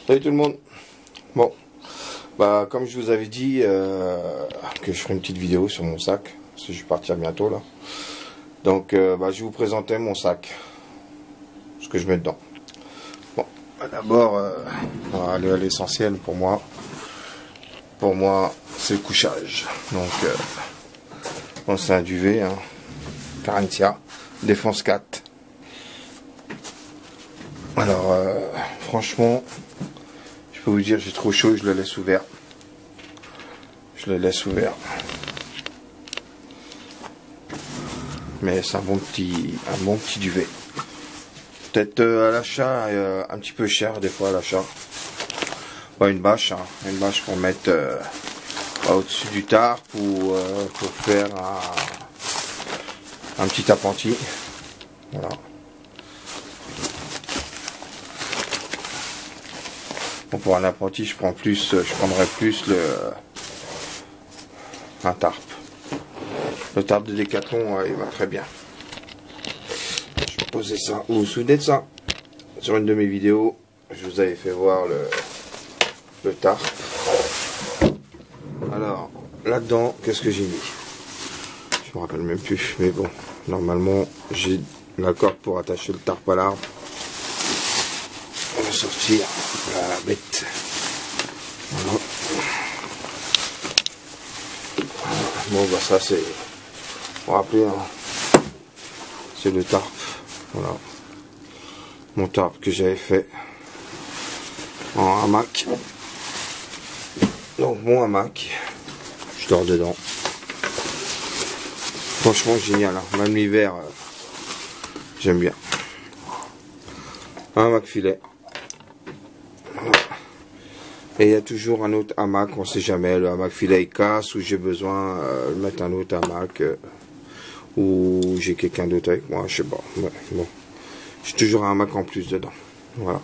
Salut tout le monde. Bon, bah comme je vous avais dit que je ferai une petite vidéo sur mon sac, parce que je vais partir bientôt là. Donc je vais vous présenter mon sac, ce que je mets dedans. Bon, d'abord on va aller à l'essentiel pour moi. Pour moi, c'est le couchage. Donc bon, c'est un duvet, hein, Carinthia, Défense 4. Alors franchement, je peux vous dire, j'ai trop chaud, je le laisse ouvert. Je le laisse ouvert. Mais c'est un bon petit duvet. Peut-être à l'achat, un petit peu cher des fois à l'achat. Bah, une bâche, hein, une bâche qu'on mette au-dessus du tarp pour faire un petit appentis. Voilà. Bon, pour un appentis, je prendrais plus un tarp. Le tarp de Décathlon, il va très bien. Je vais poser ça. Vous vous souvenez de ça? Sur une de mes vidéos, je vous avais fait voir le tarp. Alors, là-dedans, qu'est-ce que j'ai mis? Je me rappelle même plus, mais bon, normalement, j'ai la corde pour attacher le tarp à l'arbre. On va sortir la bête. Voilà. Bon, bah ça c'est... Vous vous rappelez, hein, c'est le tarp. Voilà. Mon tarp que j'avais fait en hamac. Donc mon hamac, je dors dedans. Franchement génial, hein. Même l'hiver, j'aime bien. Un hamac filet. Voilà. Et il y a toujours un autre hamac, on sait jamais, le hamac filet il casse, ou j'ai besoin de mettre un autre hamac, ou j'ai quelqu'un d'autre avec moi, je sais pas. Ouais, bon. J'ai toujours un hamac en plus dedans. Voilà.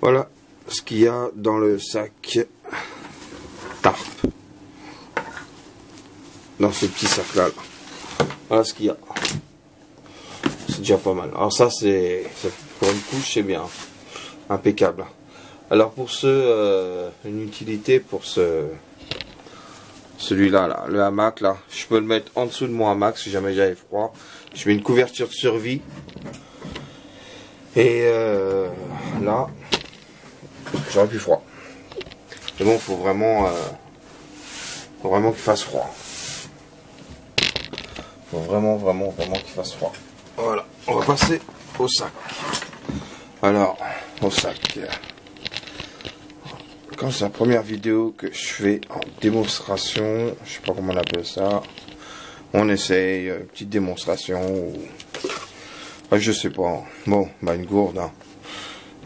Voilà ce qu'il y a dans le sac tarp. Dans ce petit sac là. Voilà ce qu'il y a. C'est déjà pas mal. Alors ça c'est pour une couche, c'est bien. Impeccable. Alors pour une utilité pour celui-là, là, le hamac là, je peux le mettre en dessous de mon hamac si jamais j'avais froid. Je mets une couverture de survie. Et là, j'aurais plus froid. Mais bon, faut vraiment qu'il fasse froid. Faut vraiment qu'il fasse froid. Voilà, on va passer au sac. Alors, au sac. Quand c'est la première vidéo que je fais en démonstration, je sais pas comment on appelle ça, on essaye, une petite démonstration, ou... Enfin, je sais pas, bon, bah une gourde, hein.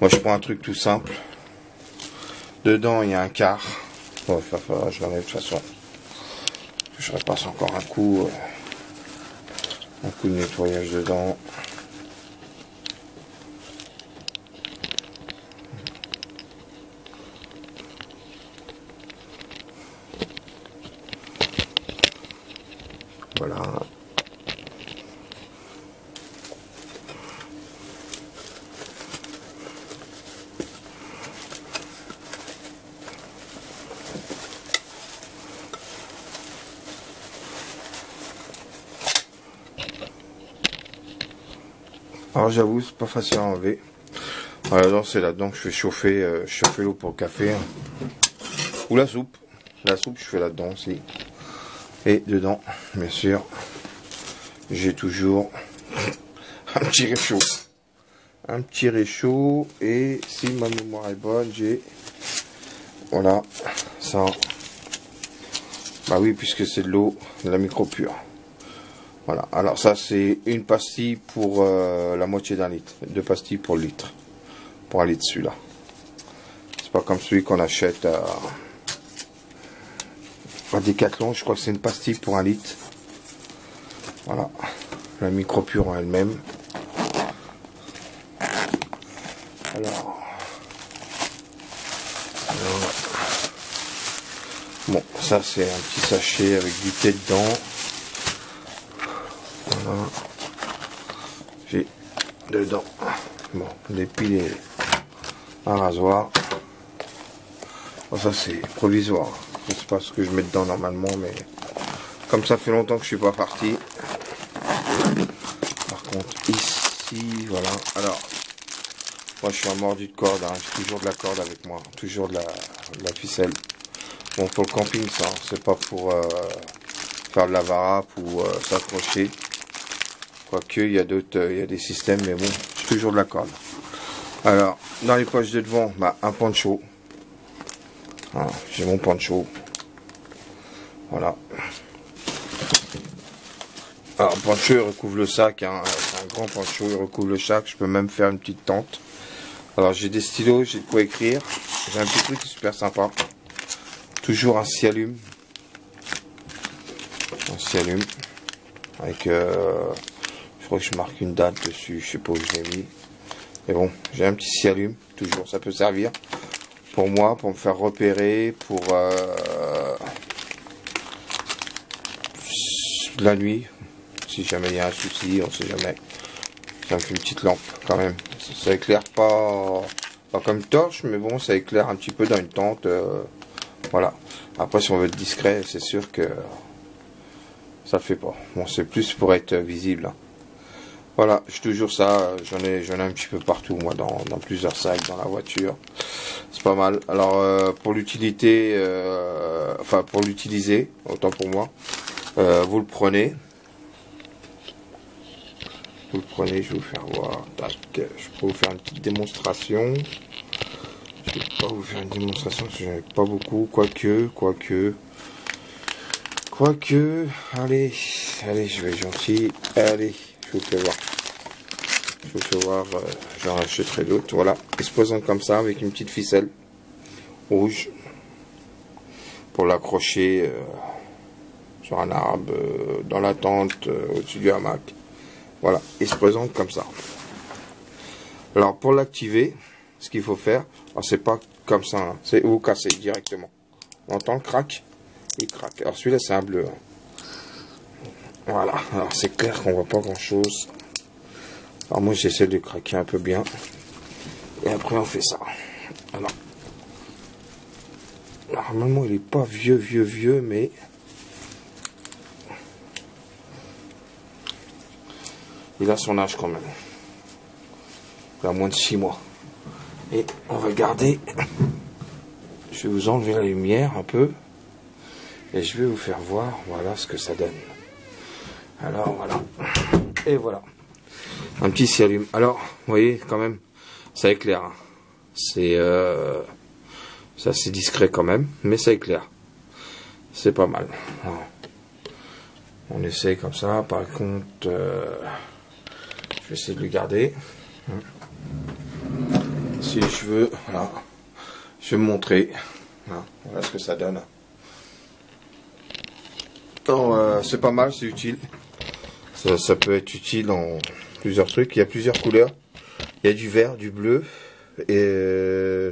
Moi je prends un truc tout simple, dedans il y a un quart, bon, il va falloir que je l'enlève de toute façon, je repasse encore un coup de nettoyage dedans. Voilà. Alors j'avoue, c'est pas facile à enlever. Alors c'est là-dedans que je fais chauffer l'eau pour le café. Hein. Ou la soupe. La soupe je fais là-dedans aussi. Et dedans, bien sûr, j'ai toujours un petit réchaud. Un petit réchaud. Et si ma mémoire est bonne, j'ai... Voilà, ça. Bah oui, puisque c'est de l'eau, de la micro-pure. Voilà, alors ça c'est une pastille pour la moitié d'un litre. 2 pastilles pour le litre. Pour un litre celui-là. C'est pas comme celui qu'on achète à Décathlon, je crois que c'est une pastille pour un litre. Voilà, la micro-pure en elle-même. Alors, bon, ça c'est un petit sachet avec du thé dedans. Voilà. J'ai dedans, bon, des piles, un rasoir. Bon, ça c'est provisoire. Je sais pas ce que je mets dedans normalement, mais comme ça fait longtemps que je suis pas parti. Par contre ici, voilà. Alors, moi je suis un mordu de corde, hein. J'ai toujours de la corde avec moi, toujours de la ficelle. Bon, pour le camping, ça, c'est pas pour faire de la varap ou s'accrocher. Quoique, il y a d'autres, il y a des systèmes, mais bon, j'ai toujours de la corde. Alors, dans les poches de devant, bah, un poncho. Voilà, j'ai mon poncho. Voilà. Alors, poncho, il recouvre le sac, hein. C'est un grand poncho, il recouvre le sac. Je peux même faire une petite tente. Alors, j'ai des stylos, j'ai de quoi écrire. J'ai un petit truc super sympa. Toujours un Sialume. Un Sialume. Avec, je crois que je marque une date dessus, je sais pas où je l'ai mis. Mais bon, j'ai un petit Sialume, toujours, ça peut servir. Pour moi, pour me faire repérer, pour la nuit. Si jamais il y a un souci, on sait jamais. Ça me fait une petite lampe quand même. Ça éclaire pas comme torche, mais bon, ça éclaire un petit peu dans une tente. Voilà. Après, si on veut être discret, c'est sûr que ça le fait pas. Bon, c'est plus pour être visible. Voilà, j'ai toujours ça. J'en ai un petit peu partout, moi, dans plusieurs sacs, dans la voiture. C'est pas mal. Alors, pour l'utilité, enfin, pour l'utiliser, autant pour moi, vous le prenez. Vous le prenez, je vais vous faire voir. Tac, je peux vous faire une petite démonstration. Je vais pas vous faire une démonstration parce que j'en ai pas beaucoup. Quoique. Allez, je vais être gentil. Allez, je vous fais voir. Je vous fais voir, j'en rachèterai d'autres. Voilà, il se présente comme ça avec une petite ficelle rouge pour l'accrocher sur un arbre, dans la tente, au-dessus du hamac. Voilà, il se présente comme ça. Alors pour l'activer, ce qu'il faut faire, c'est pas comme ça, hein, c'est vous casser directement. On entend le crack, il craque. Alors celui-là c'est un bleu. Hein. Voilà, alors c'est clair qu'on voit pas grand chose. Alors moi j'essaie de craquer un peu bien. Et après on fait ça. Alors, normalement il est pas vieux, mais il a son âge quand même. Il a moins de 6 mois. Et on va regarder. Je vais vous enlever la lumière un peu. Et je vais vous faire voir, voilà ce que ça donne. Alors voilà. Et voilà. Un petit Sialume. Alors, vous voyez quand même, ça éclaire. Hein. C'est assez discret quand même, mais ça éclaire. C'est pas mal. Alors, on essaye comme ça. Par contre, je vais essayer de le garder. Si je veux, voilà. Je vais me montrer. Voilà ce que ça donne. C'est pas mal, c'est utile. Ça peut être utile en plusieurs trucs. Il y a plusieurs couleurs. Il y a du vert, du bleu, et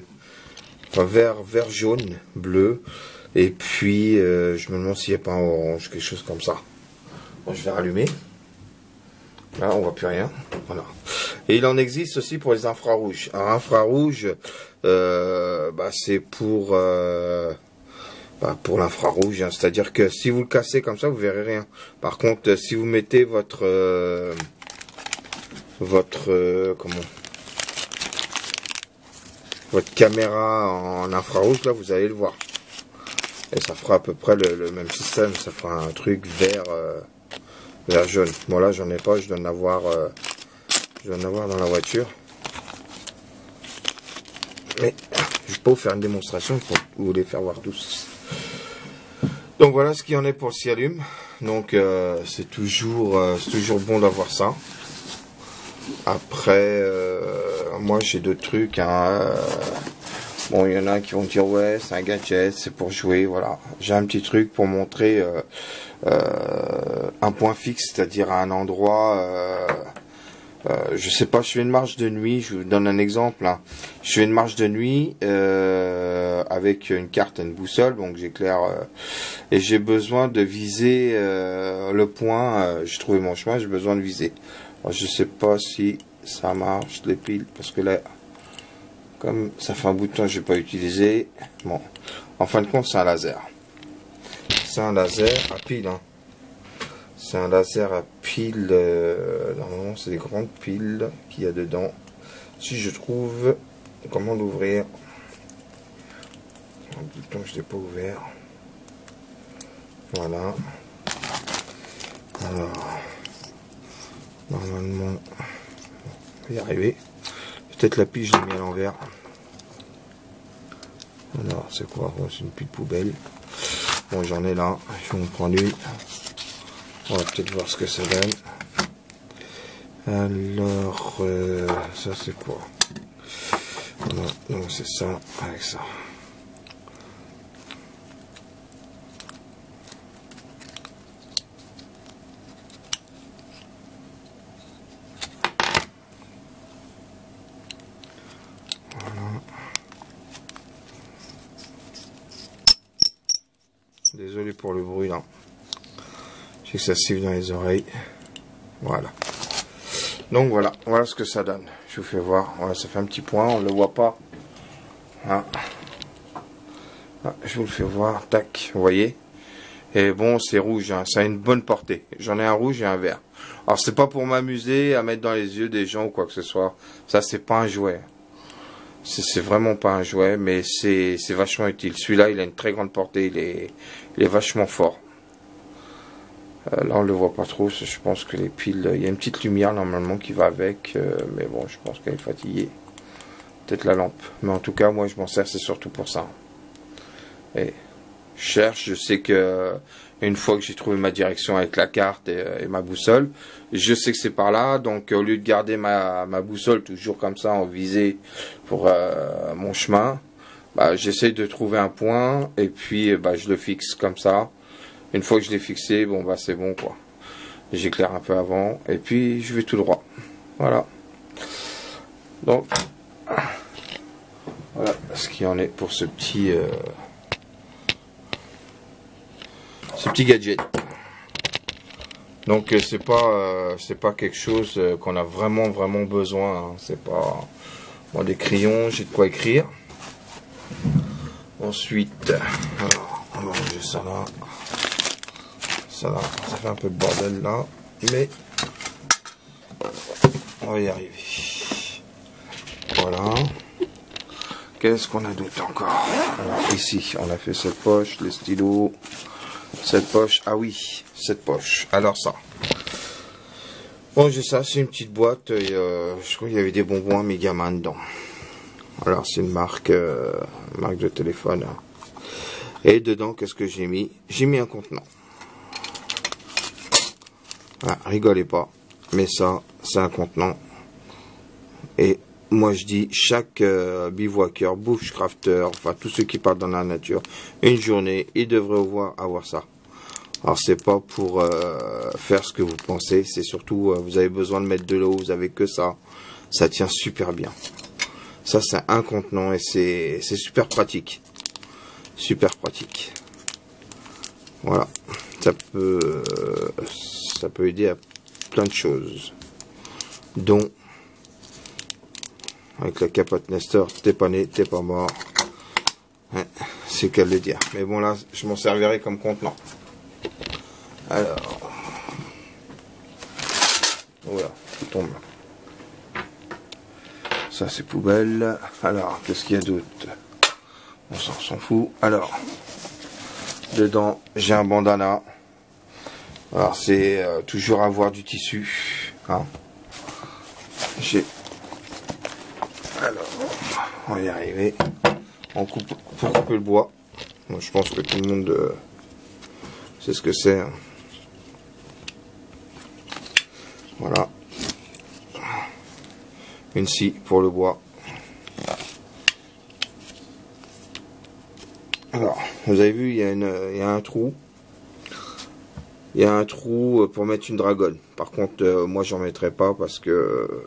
enfin vert, jaune, bleu. Et puis je me demande s'il n'y a pas un orange, quelque chose comme ça. Bon, je vais rallumer. Là, on voit plus rien. Voilà. Et il en existe aussi pour les infrarouges. Alors infrarouge, c'est pour l'infrarouge, hein. C'est-à-dire que si vous le cassez comme ça, vous verrez rien. Par contre, si vous mettez votre caméra en infrarouge, là, vous allez le voir. Et ça fera à peu près le même système. Ça fera un truc vert jaune. Bon là, j'en ai pas. Je dois en avoir dans la voiture. Mais je peux vous faire une démonstration pour vous les faire voir tous. Donc voilà ce qu'il y en est pour le Sialume. Donc c'est toujours bon d'avoir ça. Après, moi j'ai d'autres trucs. Hein, bon, il y en a qui vont dire ouais, c'est un gadget, c'est pour jouer. Voilà, j'ai un petit truc pour montrer un point fixe, c'est-à-dire à un endroit. Je sais pas, je fais une marche de nuit, je vous donne un exemple. Hein. Je fais une marche de nuit avec une carte et une boussole, donc j'éclaire et j'ai besoin de viser le point. J'ai trouvé mon chemin, j'ai besoin de viser. Alors, je sais pas si ça marche les piles parce que là, Comme ça fait un bout de temps que j'ai pas utilisé. Bon, en fin de compte, c'est un laser. C'est un laser à pile. Hein. C'est un laser à pile. Normalement, c'est des grandes piles qu'il y a dedans. Si je trouve comment l'ouvrir. Un bout de temps que je l'ai pas ouvert. Voilà. Alors, normalement, on va y arriver. Peut-être la pile, je l'ai mis à l'envers. Alors, c'est quoi? C'est une pile poubelle. Bon, j'en ai là. Je vais en prendre une. On va peut-être voir ce que ça donne. Alors, ça c'est quoi? Non, non c'est ça, avec ça. Désolé pour le bruit là. Je sais que ça siffle dans les oreilles. Voilà. Donc voilà, voilà ce que ça donne. Je vous fais voir. Voilà, ça fait un petit point, on ne le voit pas. Ah. Ah, je vous le fais voir. Tac, vous voyez. Et bon, c'est rouge, hein. Ça a une bonne portée. J'en ai un rouge et un vert. Alors c'est pas pour m'amuser à mettre dans les yeux des gens ou quoi que ce soit. Ça c'est pas un jouet. C'est vraiment pas un jouet, mais c'est vachement utile. Celui-là, il a une très grande portée, il est vachement fort. Là, on le voit pas trop, je pense que les piles... Il y a une petite lumière, normalement, qui va avec, mais bon, je pense qu'elle est fatiguée. Peut-être la lampe. Mais en tout cas, moi, je m'en sers, c'est surtout pour ça. Et je cherche, je sais que... Une fois que j'ai trouvé ma direction avec la carte et ma boussole, je sais que c'est par là, donc au lieu de garder ma boussole toujours comme ça en visée pour mon chemin, bah, j'essaie de trouver un point et puis bah, je le fixe comme ça. Une fois que je l'ai fixé, bon bah c'est bon quoi. J'éclaire un peu avant et puis je vais tout droit. Voilà. Donc voilà ce qu'il y en est pour ce petit gadget. Donc c'est pas quelque chose qu'on a vraiment besoin. Hein. C'est pas bon, des crayons, j'ai de quoi écrire. Ensuite, alors, on va ranger ça là. Ça fait un peu de bordel là, mais on va y arriver. Voilà. Qu'est-ce qu'on a d'autre encore? Alors, ici, on a fait cette poche, les stylos. Cette poche, ah oui, cette poche. Alors ça. Bon, j'ai ça, c'est une petite boîte. Et, je crois qu'il y avait des bonbons à Megaman dedans. Alors, c'est une marque de téléphone. Hein. Et dedans, qu'est-ce que j'ai mis? J'ai mis un contenant. Ah, rigolez pas. Mais ça, c'est un contenant. Et moi, je dis, chaque bivouaqueur, bushcrafter, enfin, tous ceux qui partent dans la nature, une journée, ils devraient avoir ça. Alors, c'est pas pour faire ce que vous pensez, c'est surtout, vous avez besoin de mettre de l'eau, vous avez que ça. Ça tient super bien. Ça, c'est un contenant et c'est super pratique. Super pratique. Voilà. Ça peut aider à plein de choses. Dont, avec la capote Nestor, t'es pas né, t'es pas mort. Ouais, c'est qu'à le dire. Mais bon, là, je m'en servirai comme contenant. Alors, voilà, tout tombe. Ça, c'est poubelle. Alors, qu'est-ce qu'il y a d'autre? On s'en fout. Alors, dedans, j'ai un bandana. Alors, c'est toujours avoir du tissu. Hein. J'ai... Alors, on va y arriver. On coupe pour couper le bois. Moi, je pense que tout le monde sait ce que c'est. Hein. Voilà. Une scie pour le bois. Alors, vous avez vu, il y a un trou. Il y a un trou pour mettre une dragonne. Par contre, moi, j'en mettrai pas parce que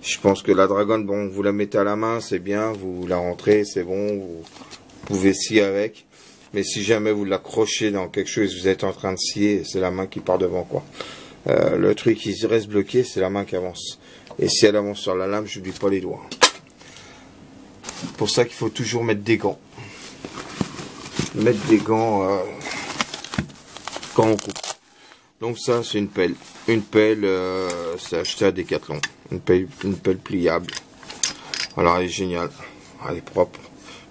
je pense que la dragonne, bon, vous la mettez à la main, c'est bien. Vous la rentrez, c'est bon. Vous pouvez scier avec. Mais si jamais vous l'accrochez dans quelque chose, vous êtes en train de scier, c'est la main qui part devant, quoi. Le truc qui reste bloqué, c'est la main qui avance. Et si elle avance sur la lame, je n'oublie pas les doigts. Pour ça qu'il faut toujours mettre des gants. Mettre des gants quand on coupe. Donc ça c'est une pelle. Une pelle, c'est acheté à Decathlon. Une pelle pliable. Alors elle est géniale. Elle est propre.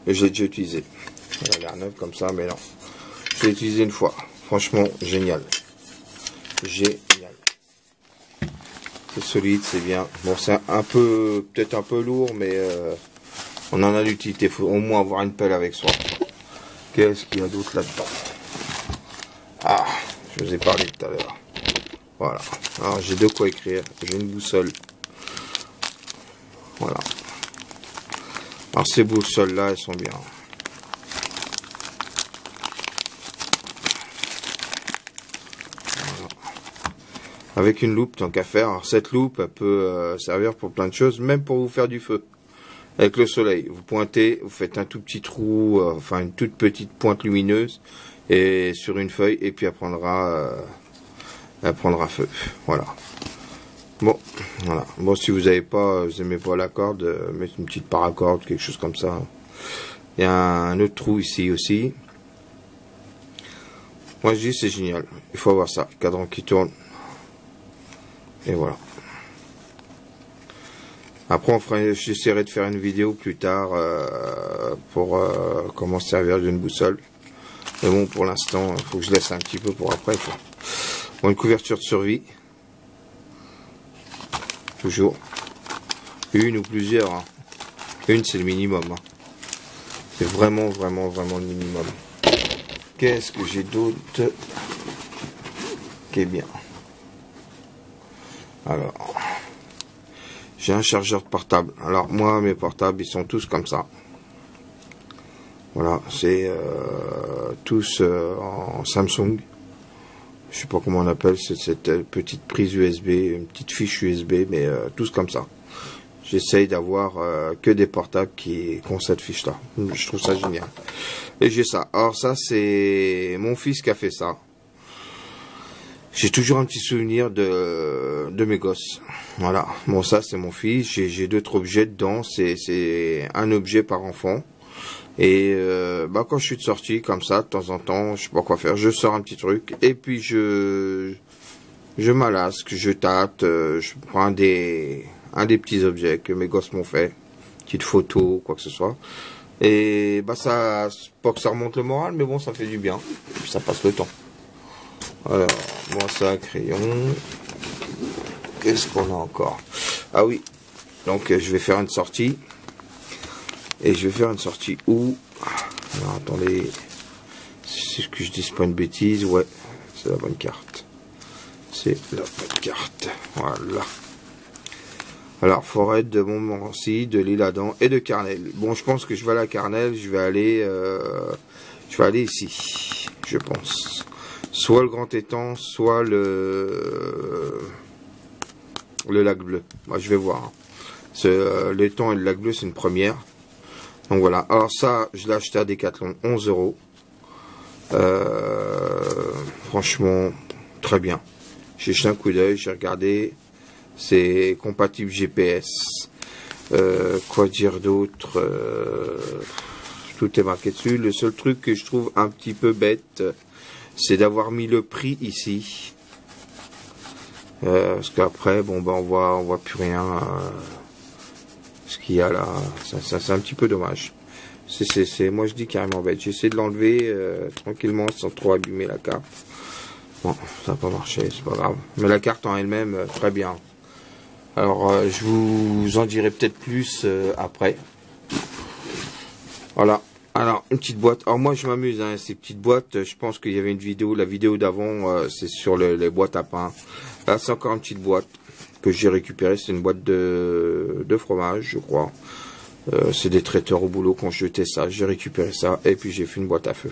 Et je l'ai déjà utilisée. Elle a l'air neuve comme ça, mais non. Je l'ai utilisé une fois. Franchement, génial. Génial. C'est solide, c'est bien. Bon, c'est un peu, peut-être un peu lourd, mais on en a l'utilité. Il faut au moins avoir une pelle avec soi. Qu'est-ce qu'il y a d'autre là-dedans? Ah, je vous ai parlé tout à l'heure. Voilà. Alors, j'ai de quoi écrire. J'ai une boussole. Voilà. Alors, ces boussoles-là, elles sont bien. Voilà. Avec une loupe, tant qu'à faire. Alors, cette loupe, elle peut servir pour plein de choses, même pour vous faire du feu. Avec le soleil, vous pointez, vous faites un tout petit trou, enfin une toute petite pointe lumineuse, et sur une feuille, et puis elle prendra feu. Voilà. Bon, voilà. Bon, si vous n'avez pas, vous aimez pas la corde, mettez une petite paracorde, quelque chose comme ça. Il y a un autre trou ici aussi. Moi je dis c'est génial. Il faut avoir ça. Cadran qui tourne. Et voilà. Après, j'essaierai de faire une vidéo plus tard pour comment se servir d'une boussole. Mais bon, pour l'instant, il faut que je laisse un petit peu pour après, quoi. Bon, une couverture de survie. Toujours. Une ou plusieurs. Hein. Une, c'est le minimum. Hein. C'est vraiment le minimum. Qu'est-ce que j'ai d'autre qui est bien? Alors, j'ai un chargeur de portable. Alors, moi, mes portables, ils sont tous comme ça. Voilà, c'est tous en Samsung. Je sais pas comment on appelle cette petite prise USB, une petite fiche USB, mais tous comme ça. J'essaye d'avoir que des portables qui ont cette fiche-là. Je trouve ça génial. Et j'ai ça. Alors ça, c'est mon fils qui a fait ça. J'ai toujours un petit souvenir de mes gosses. Voilà. Bon, ça, c'est mon fils. J'ai d'autres objets dedans. C'est un objet par enfant. Et quand je suis de sortie, comme ça, de temps en temps, je sais pas quoi faire, je sors un petit truc. Et puis, je m'alasque, je tâte, je prends un des petits objets que mes gosses m'ont fait. Petite photo, quoi que ce soit. Et ça, pas que ça remonte le moral, mais bon, ça fait du bien. Et puis, ça passe le temps. Alors, moi ça, crayon. Qu'est-ce qu'on a encore? Ah oui, donc je vais faire une sortie. Et je vais faire une sortie où? Alors, attendez, c'est ce que je dis, c'est pas une bêtise. Ouais, c'est la bonne carte. C'est la bonne carte. Voilà. Alors, forêt de Montmorency, de l'Isle-Adam et de Carnel. Bon, je pense que je vais aller à Carnel. Je vais aller ici, je pense. Soit le Grand Étang, soit le lac bleu. Moi, je vais voir. L'étang et le lac bleu, c'est une première. Donc voilà. Alors ça, je l'ai acheté à Decathlon, 11 €. Franchement, très bien. J'ai jeté un coup d'œil, j'ai regardé. C'est compatible GPS. Quoi dire d'autre? Tout est marqué dessus. Le seul truc que je trouve un petit peu bête, c'est d'avoir mis le prix ici. Parce qu'après, bon, on voit plus rien. Ce qu'il y a là, c'est un petit peu dommage. Moi je dis carrément bête. J'ai essayé de l'enlever tranquillement sans trop abîmer la carte. Bon, ça n'a pas marché, c'est pas grave. Mais la carte en elle-même, très bien. Alors, je vous en dirai peut-être plus après. Voilà. Alors, une petite boîte. Alors, moi, je m'amuse, hein, ces petites boîtes. Je pense qu'il y avait une vidéo. La vidéo d'avant, c'est sur les boîtes à pain. Là, c'est encore une petite boîte que j'ai récupérée. C'est une boîte de fromage, je crois. C'est des traiteurs au boulot qui ont jeté ça. J'ai récupéré ça. Et puis, j'ai fait une boîte à feu.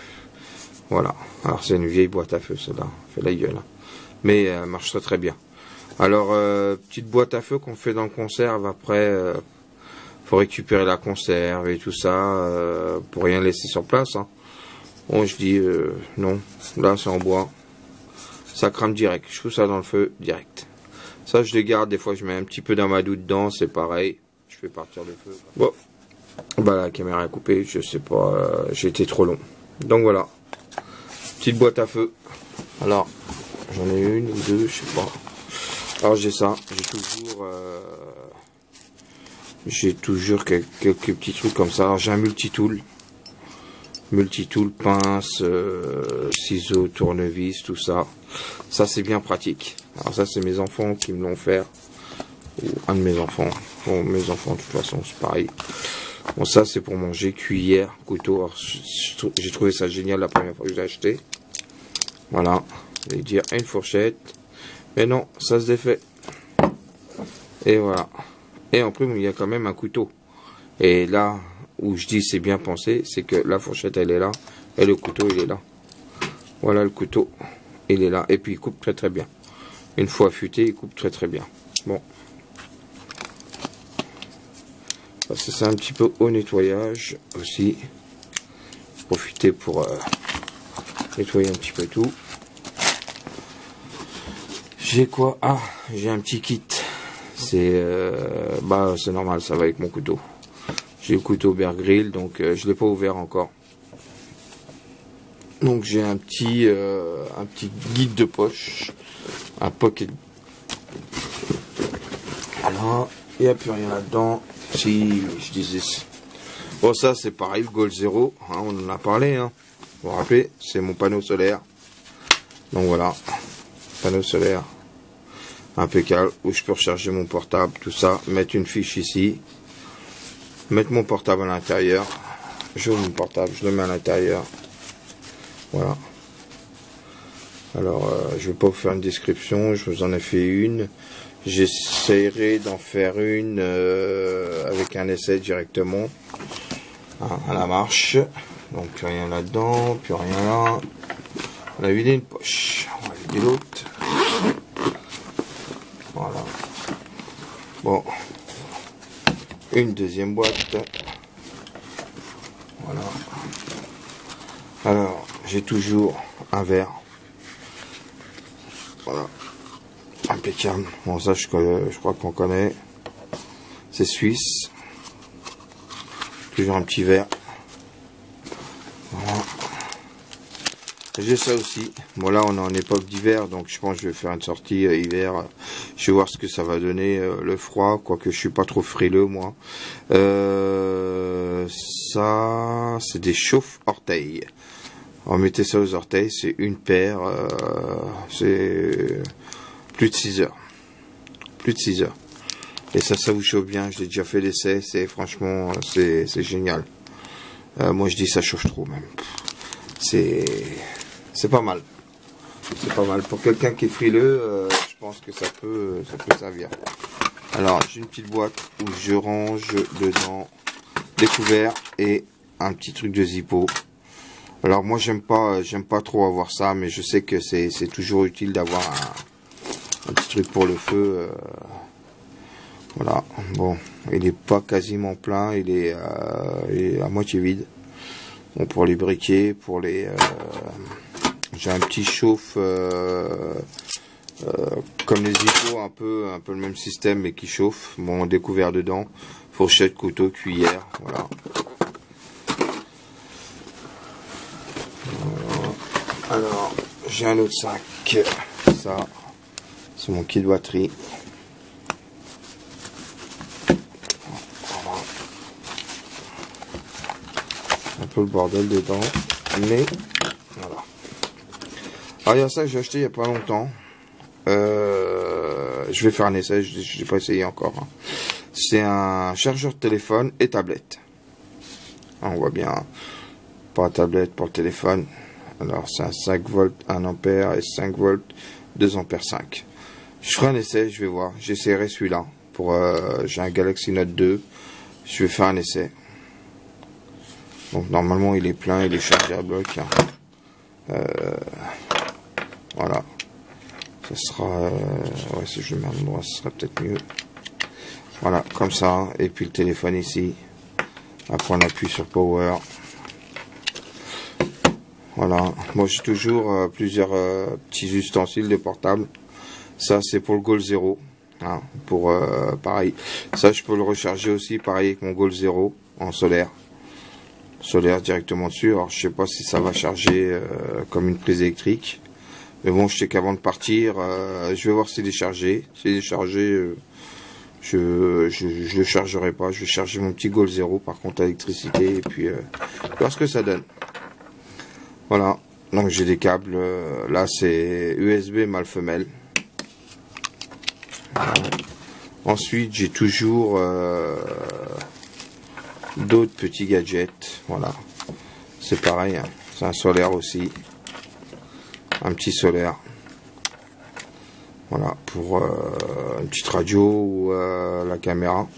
Voilà. Alors, c'est une vieille boîte à feu, celle-là. Fait la gueule. Hein. Mais elle marche très, très bien. Alors, petite boîte à feu qu'on fait dans le conserve. Après, faut récupérer la conserve et tout ça pour rien laisser sur place. Hein. Bon, je dis non. Là, c'est en bois. Ça crame direct. Je fous ça dans le feu direct. Ça, je les garde. Des fois, je mets un petit peu d'amadou dedans. C'est pareil. Je fais partir le feu. Bon. Bah la caméra est coupée, je sais pas, j'ai été trop long. Donc voilà, petite boîte à feu. Alors, j'en ai une ou deux, je sais pas. Alors j'ai ça, j'ai toujours quelques petits trucs comme ça. Alors j'ai un multitool, pince, ciseaux, tournevis, tout ça. Ça c'est bien pratique. Alors ça c'est mes enfants qui me l'ont fait, ou un de mes enfants. Bon, mes enfants de toute façon c'est pareil. Bon, ça c'est pour manger, cuillère, couteau. J'ai trouvé ça génial la première fois que je l'ai acheté. Voilà, j'allais dire une fourchette, mais non, ça se défait. Et voilà. Et en plus il y a quand même un couteau. Et là où je dis c'est bien pensé, c'est que la fourchette elle est là et le couteau il est là. Voilà le couteau, il est là et puis il coupe très très bien. Une fois affûté, il coupe très très bien. Bon. Passer ça un petit peu au nettoyage aussi. Profiter pour nettoyer un petit peu tout. J'ai quoi? Ah, j'ai un petit kit. C'est c'est normal, ça va avec mon couteau. J'ai le couteau Bear Grylls, donc je l'ai pas ouvert encore. Donc j'ai un petit guide de poche, un pocket. Alors, il n'y a plus rien là-dedans. Si je disais, bon ça c'est pareil, le Goal Zero, hein, on en a parlé. Hein. Vous vous rappelez, c'est mon panneau solaire. Donc voilà, panneau solaire. Impeccable, où je peux recharger mon portable, tout ça, mettre une fiche ici, mettre mon portable à l'intérieur, j'ouvre mon portable, je le mets à l'intérieur, voilà. Alors, je vais pas vous faire une description, je vous en ai fait une, j'essaierai d'en faire une avec un essai directement, hein, à la marche, donc plus rien là-dedans, plus rien là, on a vidé une poche, on va vider l'autre. Voilà. Bon. Une deuxième boîte. Voilà. Alors, j'ai toujours un verre. Voilà. Impeccable. Bon, ça, je crois qu'on connaît. C'est suisse. Toujours un petit verre. Voilà. J'ai ça aussi. Bon là on est en époque d'hiver, donc je pense que je vais faire une sortie hiver. Je vais voir ce que ça va donner, le froid, quoique je suis pas trop frileux moi. Ça c'est des chauffe-orteils. Alors mettez ça aux orteils, c'est une paire, c'est plus de 6 heures. Plus de 6 heures. Et ça vous chauffe bien, je l'ai déjà fait l'essai, franchement c'est génial. Moi je dis ça chauffe trop même. C'est pas mal. C'est pas mal. Pour quelqu'un qui est frileux, je pense que ça peut servir. Alors, j'ai une petite boîte où je range dedans des couverts et un petit truc de Zippo. Alors, moi, j'aime pas trop avoir ça, mais je sais que c'est toujours utile d'avoir un petit truc pour le feu. Voilà. Bon, il est pas quasiment plein, il est à moitié vide. Bon, pour les briquets, pour les... j'ai un petit chauffe comme les Zippo, un peu le même système mais qui chauffe. Bon, découvert dedans, fourchette, couteau, cuillère, voilà. Alors, j'ai un autre sac, ça, c'est mon kit de batterie. Un peu le bordel dedans, mais voilà. Alors il y a ça que j'ai acheté il n'y a pas longtemps. Je vais faire un essai, je n'ai pas essayé encore. Hein. C'est un chargeur de téléphone et tablette. On voit bien, pour la tablette, pour le téléphone. Alors c'est un 5 volts 1 ampère et 5 volts 2 ampères 5. Je ferai un essai, je vais voir. J'essaierai celui-là. J'ai un Galaxy Note 2. Je vais faire un essai. Donc normalement il est plein, il est chargé à bloc. Voilà. Ça sera... ouais, si je le mets à l'endroit, ce sera peut-être mieux. Voilà, comme ça. Et puis le téléphone ici. Après on appuie sur Power. Voilà. Moi j'ai toujours plusieurs petits ustensiles de portable. Ça c'est pour le Goal Zero. Hein, pour pareil. Ça je peux le recharger aussi, pareil avec mon Goal Zero. en solaire. Solaire directement dessus. Alors je sais pas si ça va charger comme une prise électrique. Mais bon, je sais qu'avant de partir, je vais voir s'il est chargé. S'il est chargé, je le chargerai pas. Je vais charger mon petit Goal 0 par contre à l'électricité. Et puis voir ce que ça donne. Voilà. Donc j'ai des câbles. Là c'est USB mâle femelle. Voilà. Ensuite j'ai toujours d'autres petits gadgets. Voilà. C'est pareil. Hein. C'est un solaire aussi. Un petit solaire. Voilà. Pour une petite radio ou la caméra.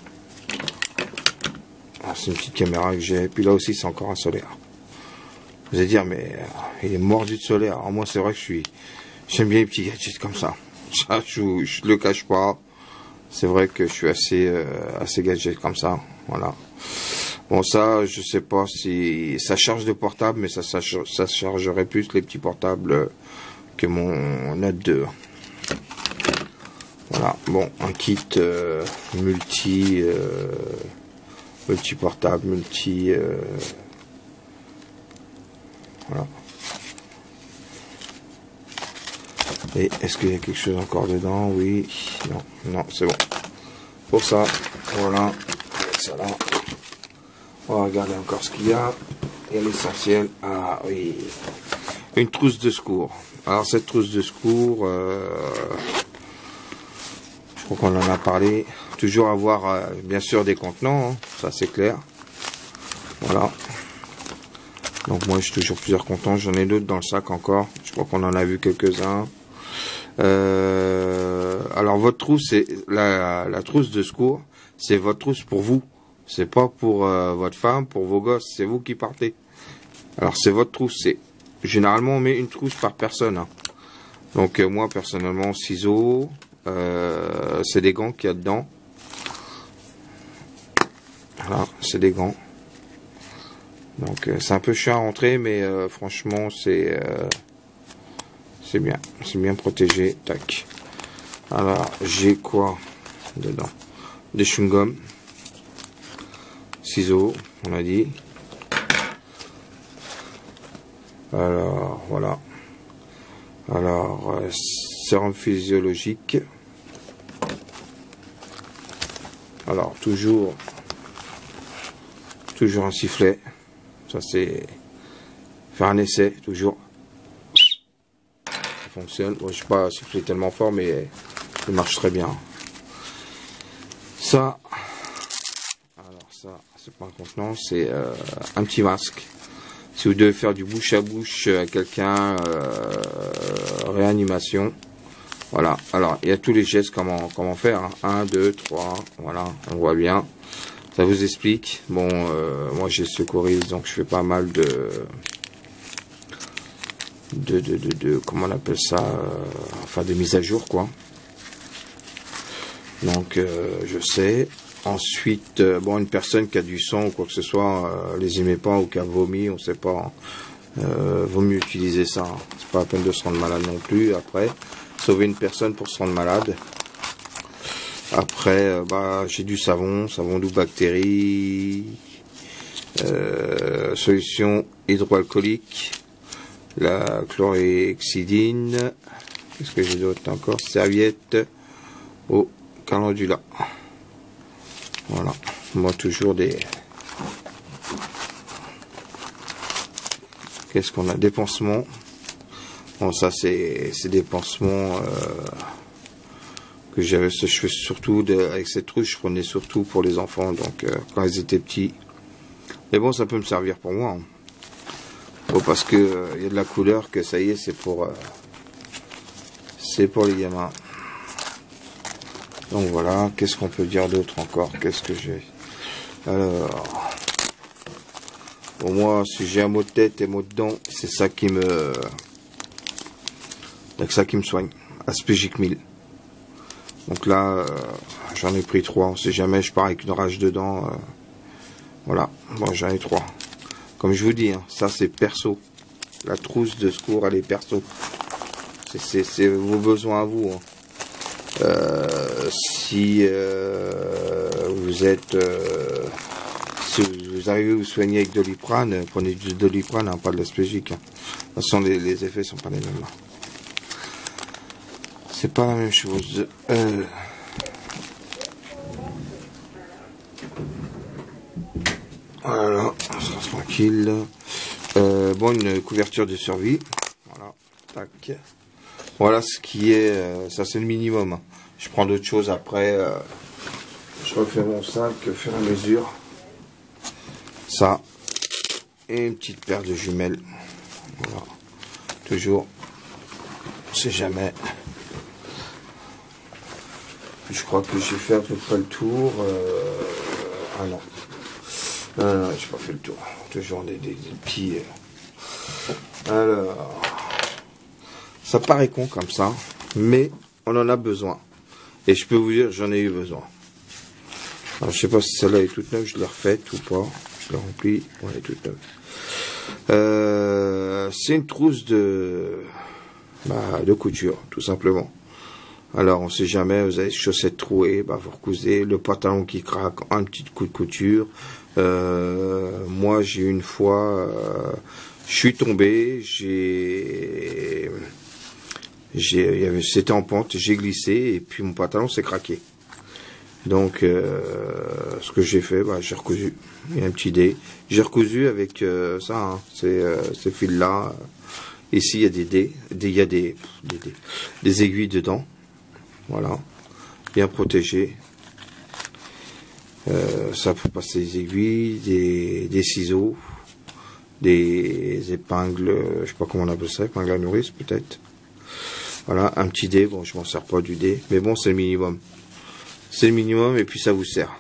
C'est une petite caméra que j'ai. Puis là aussi c'est encore un solaire. Vous allez dire mais il est mordu de solaire. Alors moi c'est vrai que j'aime bien les petits gadgets comme ça. Ça je le cache pas. C'est vrai que je suis assez gadget comme ça. Voilà. Bon ça je sais pas si ça charge de portable, mais ça chargerait plus les petits portables que mon Note 2. Voilà. Bon un kit multi portable, voilà. Et est-ce qu'il y a quelque chose encore dedans? Oui. Non, c'est bon. Pour ça, voilà. Avec ça là. On va regarder encore ce qu'il y a. Il y a l'essentiel. Ah oui. Une trousse de secours. Alors cette trousse de secours, je crois qu'on en a parlé. Toujours avoir bien sûr des contenants, hein. Ça c'est clair. Voilà. Donc moi j'ai toujours plusieurs contenants. J'en ai d'autres dans le sac encore. Je crois qu'on en a vu quelques-uns. Alors votre trousse, c'est la trousse de secours, c'est votre trousse pour vous. C'est pas pour votre femme, pour vos gosses, c'est vous qui partez. Alors c'est votre trousse. Généralement on met une trousse par personne. Hein. Donc moi personnellement ciseaux, c'est des gants qu'il y a dedans. Voilà, c'est des gants. Donc c'est un peu chiant à rentrer, mais franchement c'est bien protégé. Tac. Alors j'ai quoi dedans? Des chewing-gums, ciseaux, on a dit. Alors voilà. Alors sérum physiologique. Alors toujours un sifflet. Ça c'est faire un essai toujours. Ça fonctionne. Bon, je sais pas siffler tellement fort, mais il marche très bien. Ça, alors ça c'est pas un contenant, c'est un petit masque. Si vous devez faire du bouche à bouche à quelqu'un, réanimation. Voilà. Alors il y a tous les gestes comment faire. Hein. 1, 2, 3. Voilà, on voit bien. Ça vous explique. Bon, moi j'ai secouriste, donc je fais pas mal de comment on appelle ça, enfin des mises à jour quoi. Donc je sais. Ensuite, bon, une personne qui a du sang ou quoi que ce soit, les aimez pas ou qui a vomi, on sait pas. Vaut mieux utiliser ça. Hein. C'est pas la peine de se rendre malade non plus. Après, sauver une personne pour se rendre malade. Après, j'ai du savon doux bactéries, solution hydroalcoolique, la chlorhexidine. Qu'est-ce que j'ai d'autre encore? Serviette au calendula. Voilà. Moi toujours des. Qu'est-ce qu'on a? Des pansements. Bon, ça c'est des pansements que je fais surtout avec cette trousse. Je prenais surtout pour les enfants, donc quand ils étaient petits. Mais bon, ça peut me servir pour moi. Hein. Bon, parce que il y a de la couleur que ça y est, c'est pour les gamins. Donc voilà. Qu'est-ce qu'on peut dire d'autre encore? Qu'est-ce que j'ai? Alors. Pour moi, si j'ai un mot de tête et mot de dents, c'est ça qui me... C'est ça qui me soigne. Aspigic 1000. Donc là, j'en ai pris 3. On sait jamais, je pars avec une rage dedans. Voilà. Bon, j'en ai 3. Comme je vous dis, hein, ça c'est perso. La trousse de secours, elle est perso. C'est vos besoins à vous. Hein. Si vous êtes... si vous arrivez à vous soigner avec Doliprane, prenez du Doliprane, hein, pas de l'Aspégique. Hein. De toute façon, les effets sont pas les mêmes. C'est pas la même chose. Voilà, on sera tranquille. Bon, une couverture de survie. Voilà, tac. Voilà ce qui est, ça c'est le minimum. Je prends d'autres choses après. Je refais mon sac au fur et à mesure. Ça. Et une petite paire de jumelles. Voilà. Toujours. On sait jamais. Je crois que j'ai fait à peu près le tour. Ah non. Non, j'ai pas fait le tour. Toujours des petits. Alors. Ça paraît con comme ça. Mais on en a besoin. Et je peux vous dire, j'en ai eu besoin. Alors, je sais pas si celle-là est toute neuve, je l'ai refaite ou pas. Je l'ai remplie. Ouais, elle est toute neuve. C'est une trousse de couture, tout simplement. Alors, on sait jamais, vous avez les chaussettes trouées, vous recousez, le pantalon qui craque, un petit coup de couture. Moi, j'ai une fois, je suis tombé, c'était en pente, j'ai glissé et puis mon pantalon s'est craqué. Donc, ce que j'ai fait, j'ai recousu. Il y a un petit dé. J'ai recousu avec ça, hein, ces fils-là. Ici, il y a des dés. Il y a des aiguilles dedans. Voilà. Bien protégé. Ça pour passer des aiguilles, des ciseaux, des épingles, je sais pas comment on appelle ça, épingles à nourrice peut-être. Voilà, un petit dé. Bon, je m'en sers pas du dé, mais bon, c'est le minimum. C'est le minimum et puis ça vous sert.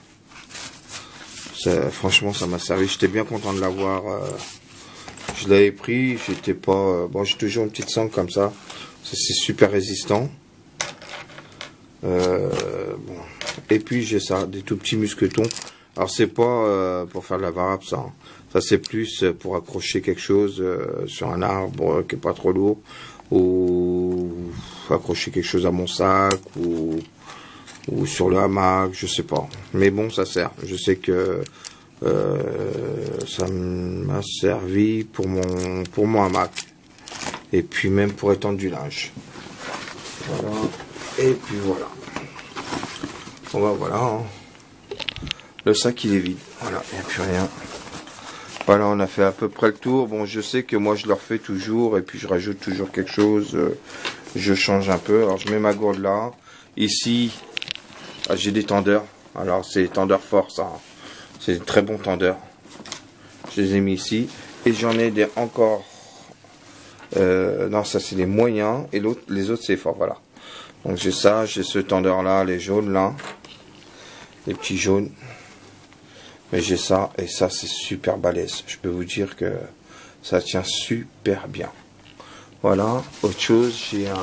Franchement, ça m'a servi. J'étais bien content de l'avoir. Je l'avais pris. J'étais pas. Bon, j'ai toujours une petite sangle comme ça. C'est super résistant. Bon. Et puis j'ai ça, des tout petits mousquetons. Alors c'est pas pour faire de la varap ça. Hein. Ça c'est plus pour accrocher quelque chose sur un arbre qui est pas trop lourd, ou accrocher quelque chose à mon sac, ou sur le hamac, je sais pas. Mais bon, ça sert. Je sais que ça m'a servi pour mon hamac. Et puis même pour étendre du linge. Voilà. Et puis voilà. Bon voilà. Hein. Le sac il est vide. Voilà, il n'y a plus rien. Voilà, on a fait à peu près le tour. Bon, je sais que moi je le refais toujours. Et puis je rajoute toujours quelque chose. Je change un peu. Alors je mets ma gourde là. Ici, j'ai des tendeurs. Alors c'est des tendeurs forts ça. C'est des très bons tendeurs. Je les ai mis ici. Et j'en ai des encore. Non, ça c'est les moyens. Et les autres c'est fort. Voilà. Donc j'ai ça. J'ai ce tendeur là. Les jaunes là. Les petits jaunes. Mais j'ai ça. Et ça c'est super balèze. Je peux vous dire que ça tient super bien. Voilà. Autre chose. J'ai un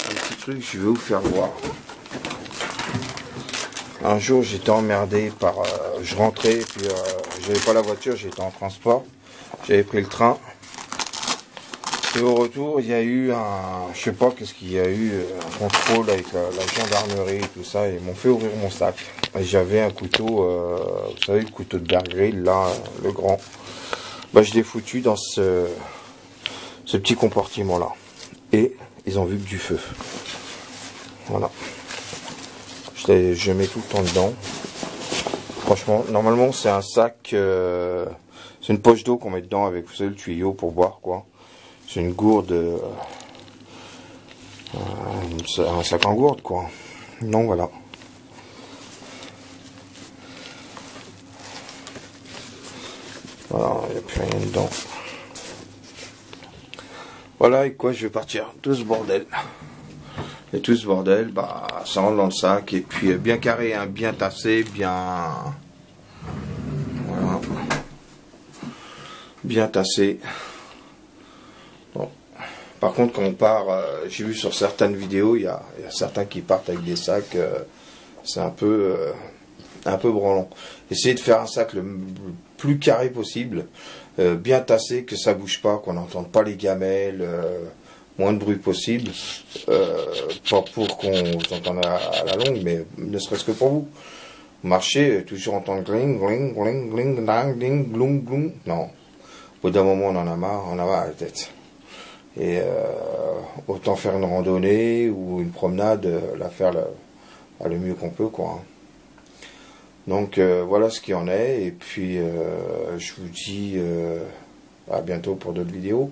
petit truc. Je vais vous faire voir. Un jour, j'étais emmerdé par... je rentrais, puis j'avais pas la voiture, j'étais en transport. J'avais pris le train. Et au retour, il y a eu un... Je sais pas qu'est-ce qu'il y a eu, un contrôle avec la gendarmerie et tout ça. Et ils m'ont fait ouvrir mon sac. Et j'avais un couteau, vous savez, le couteau de Bear Grylls, là, le grand. Je l'ai foutu dans ce petit compartiment-là. Et ils ont vu que du feu. Voilà. Je mets tout le temps dedans. Franchement, normalement c'est un sac, c'est une poche d'eau qu'on met dedans avec, vous savez, le tuyau pour boire quoi. C'est une gourde, un sac en gourde quoi. Non, voilà. Voilà, il n'y a plus rien dedans. Voilà, et quoi, je vais partir. Tout ce bordel. Et tout ce bordel, ça rentre dans le sac. Et puis bien carré, hein, bien tassé, bien... Voilà. Bien tassé. Bon. Par contre, quand on part, j'ai vu sur certaines vidéos, il y a certains qui partent avec des sacs. C'est un peu branlant. Essayez de faire un sac le plus carré possible. Bien tassé, que ça bouge pas, qu'on n'entende pas les gamelles. Moins de bruit possible, pas pour qu'on vous entende à la longue, mais ne serait-ce que pour vous. marcher, toujours entendre gling, gling, gling, gling, ding, ding, glung, glung. Non. Au bout d'un moment, on en a marre la tête. Et autant faire une randonnée ou une promenade, la faire le mieux qu'on peut, quoi. Donc voilà ce qu'il en est. Et puis je vous dis à bientôt pour d'autres vidéos.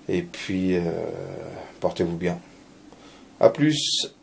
Et puis portez-vous bien. À plus.